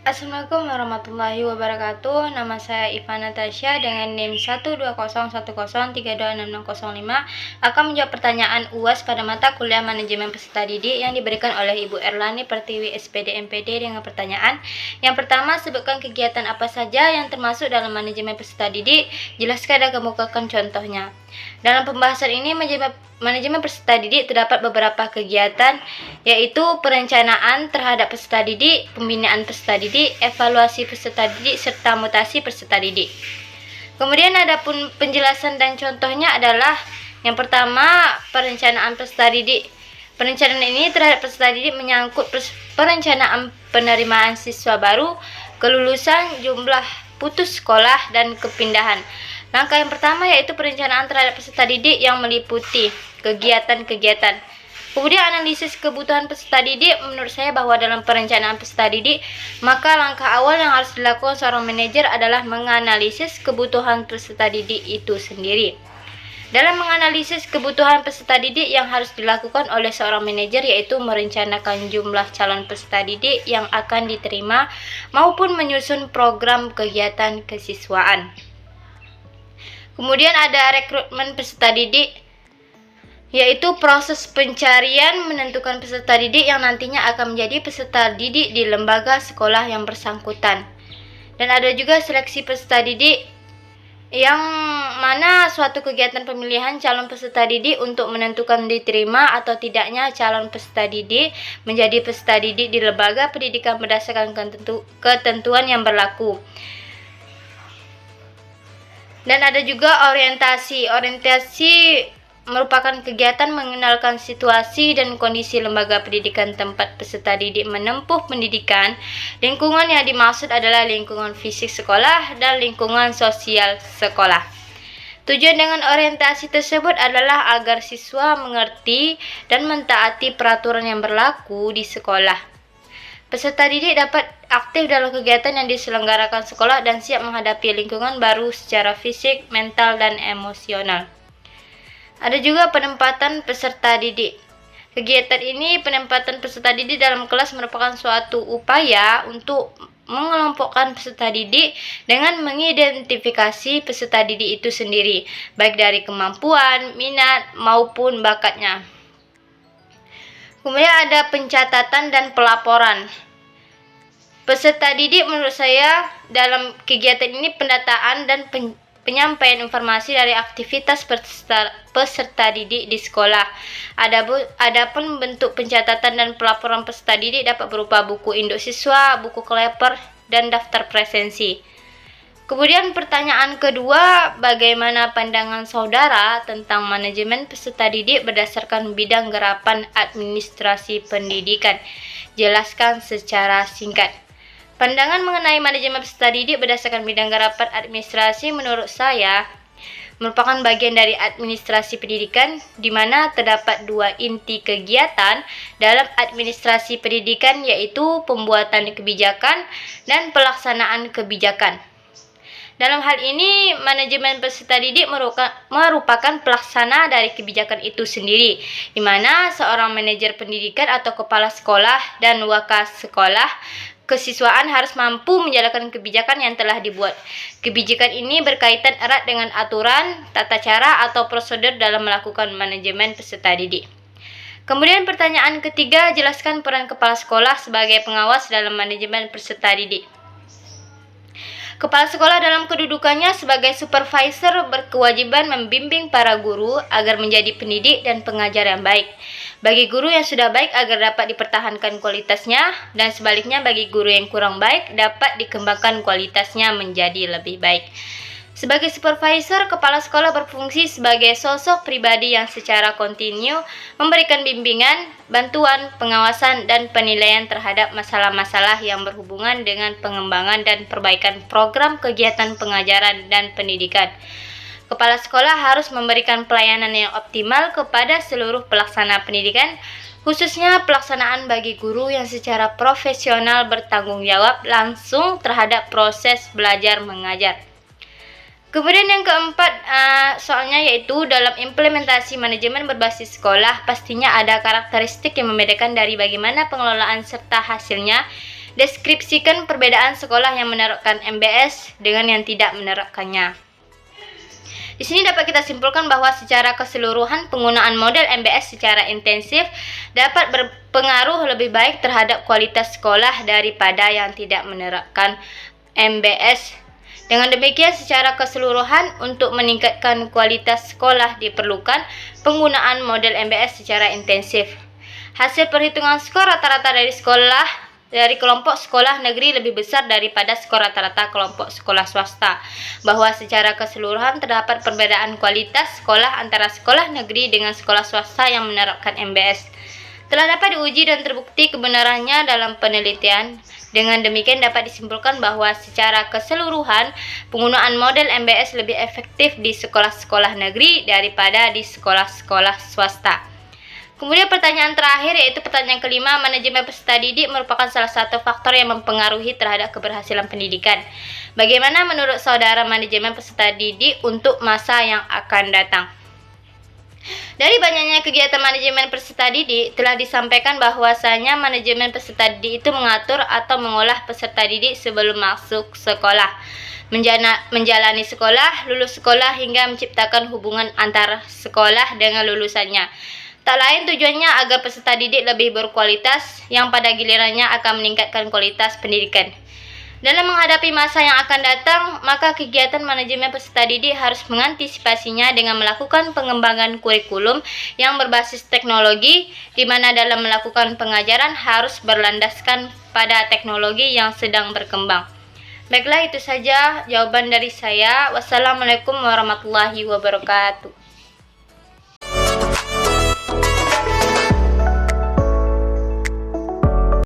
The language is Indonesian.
Assalamualaikum warahmatullahi wabarakatuh. Nama saya Iva Natasha dengan NIM 12010326605 akan menjawab pertanyaan UAS pada mata kuliah Manajemen Peserta Didik yang diberikan oleh Ibu Erlani Pertiwi SPD MPD dengan pertanyaan. Yang pertama, sebutkan kegiatan apa saja yang termasuk dalam manajemen peserta didik. Jelaskan dan kemukakan contohnya. Dalam pembahasan ini, manajemen peserta didik terdapat beberapa kegiatan, yaitu perencanaan terhadap peserta didik, pembinaan peserta didik, evaluasi peserta didik, serta mutasi peserta didik. Kemudian ada pun penjelasan dan contohnya adalah yang pertama, perencanaan peserta didik. Perencanaan ini terhadap peserta didik menyangkut perencanaan penerimaan siswa baru, kelulusan, jumlah putus sekolah, dan kepindahan. Langkah yang pertama yaitu perencanaan terhadap peserta didik yang meliputi kegiatan-kegiatan. Kemudian analisis kebutuhan peserta didik. Menurut saya bahwa dalam perencanaan peserta didik, maka langkah awal yang harus dilakukan seorang manajer adalah menganalisis kebutuhan peserta didik itu sendiri. Dalam menganalisis kebutuhan peserta didik yang harus dilakukan oleh seorang manajer yaitu merencanakan jumlah calon peserta didik yang akan diterima maupun menyusun program kegiatan kesiswaan. Kemudian ada rekrutmen peserta didik, yaitu proses pencarian menentukan peserta didik yang nantinya akan menjadi peserta didik di lembaga sekolah yang bersangkutan. Dan ada juga seleksi peserta didik, yang mana suatu kegiatan pemilihan calon peserta didik untuk menentukan diterima atau tidaknya calon peserta didik menjadi peserta didik di lembaga pendidikan berdasarkan ketentuan yang berlaku. Dan ada juga orientasi. Orientasi merupakan kegiatan mengenalkan situasi dan kondisi lembaga pendidikan tempat peserta didik menempuh pendidikan. Lingkungan yang dimaksud adalah lingkungan fisik sekolah dan lingkungan sosial sekolah. Tujuan dengan orientasi tersebut adalah agar siswa mengerti dan mentaati peraturan yang berlaku di sekolah. Peserta didik dapat aktif dalam kegiatan yang diselenggarakan sekolah dan siap menghadapi lingkungan baru secara fisik, mental, dan emosional. Ada juga penempatan peserta didik. Kegiatan ini, penempatan peserta didik dalam kelas merupakan suatu upaya untuk mengelompokkan peserta didik dengan mengidentifikasi peserta didik itu sendiri, baik dari kemampuan, minat, maupun bakatnya. Kemudian ada pencatatan dan pelaporan. Peserta didik menurut saya dalam kegiatan ini pendataan dan penyampaian informasi dari aktivitas peserta didik di sekolah. Adapun bentuk pencatatan dan pelaporan peserta didik dapat berupa buku induk siswa, buku kleper, dan daftar presensi. Kemudian pertanyaan kedua, bagaimana pandangan saudara tentang manajemen peserta didik berdasarkan bidang garapan administrasi pendidikan? Jelaskan secara singkat. Pandangan mengenai manajemen peserta didik berdasarkan bidang garapan administrasi menurut saya merupakan bagian dari administrasi pendidikan, di mana terdapat dua inti kegiatan dalam administrasi pendidikan, yaitu pembuatan kebijakan dan pelaksanaan kebijakan. Dalam hal ini, manajemen peserta didik merupakan pelaksana dari kebijakan itu sendiri, di mana seorang manajer pendidikan atau kepala sekolah dan wakas sekolah kesiswaan harus mampu menjalankan kebijakan yang telah dibuat. Kebijakan ini berkaitan erat dengan aturan, tata cara, atau prosedur dalam melakukan manajemen peserta didik. Kemudian pertanyaan ketiga, jelaskan peran kepala sekolah sebagai pengawas dalam manajemen peserta didik. Kepala sekolah dalam kedudukannya sebagai supervisor berkewajiban membimbing para guru agar menjadi pendidik dan pengajar yang baik. Bagi guru yang sudah baik agar dapat dipertahankan kualitasnya, dan sebaliknya bagi guru yang kurang baik dapat dikembangkan kualitasnya menjadi lebih baik. Sebagai supervisor, kepala sekolah berfungsi sebagai sosok pribadi yang secara kontinu memberikan bimbingan, bantuan, pengawasan, dan penilaian terhadap masalah-masalah yang berhubungan dengan pengembangan dan perbaikan program kegiatan pengajaran dan pendidikan. Kepala sekolah harus memberikan pelayanan yang optimal kepada seluruh pelaksana pendidikan, khususnya pelaksanaan bagi guru yang secara profesional bertanggung jawab langsung terhadap proses belajar mengajar. Kemudian yang keempat soalnya yaitu dalam implementasi manajemen berbasis sekolah pastinya ada karakteristik yang membedakan dari bagaimana pengelolaan serta hasilnya Deskripsikan perbedaan sekolah yang menerapkan MBS dengan yang tidak menerapkannya. Di sini dapat kita simpulkan bahwa secara keseluruhan penggunaan model MBS secara intensif dapat berpengaruh lebih baik terhadap kualitas sekolah daripada yang tidak menerapkan MBS. Dengan demikian, secara keseluruhan untuk meningkatkan kualitas sekolah diperlukan penggunaan model MBS secara intensif. Hasil perhitungan skor rata-rata dari kelompok sekolah negeri lebih besar daripada skor rata-rata kelompok sekolah swasta, bahwa secara keseluruhan terdapat perbedaan kualitas sekolah antara sekolah negeri dengan sekolah swasta yang menerapkan MBS. Telah dapat diuji dan terbukti kebenarannya dalam penelitian. Dengan demikian dapat disimpulkan bahwa secara keseluruhan penggunaan model MBS lebih efektif di sekolah-sekolah negeri daripada di sekolah-sekolah swasta. Kemudian pertanyaan terakhir, yaitu pertanyaan kelima, manajemen peserta didik merupakan salah satu faktor yang mempengaruhi terhadap keberhasilan pendidikan. Bagaimana menurut saudara manajemen peserta didik untuk masa yang akan datang? Dari banyaknya kegiatan manajemen peserta didik, telah disampaikan bahwasanya manajemen peserta didik itu mengatur atau mengolah peserta didik sebelum masuk sekolah, menjalani sekolah, lulus sekolah, hingga menciptakan hubungan antara sekolah dengan lulusannya. Tak lain tujuannya agar peserta didik lebih berkualitas, yang pada gilirannya akan meningkatkan kualitas pendidikan. Dalam menghadapi masa yang akan datang, maka kegiatan manajemen peserta didik harus mengantisipasinya dengan melakukan pengembangan kurikulum yang berbasis teknologi, di mana dalam melakukan pengajaran harus berlandaskan pada teknologi yang sedang berkembang. Baiklah, itu saja jawaban dari saya. Wassalamualaikum warahmatullahi wabarakatuh.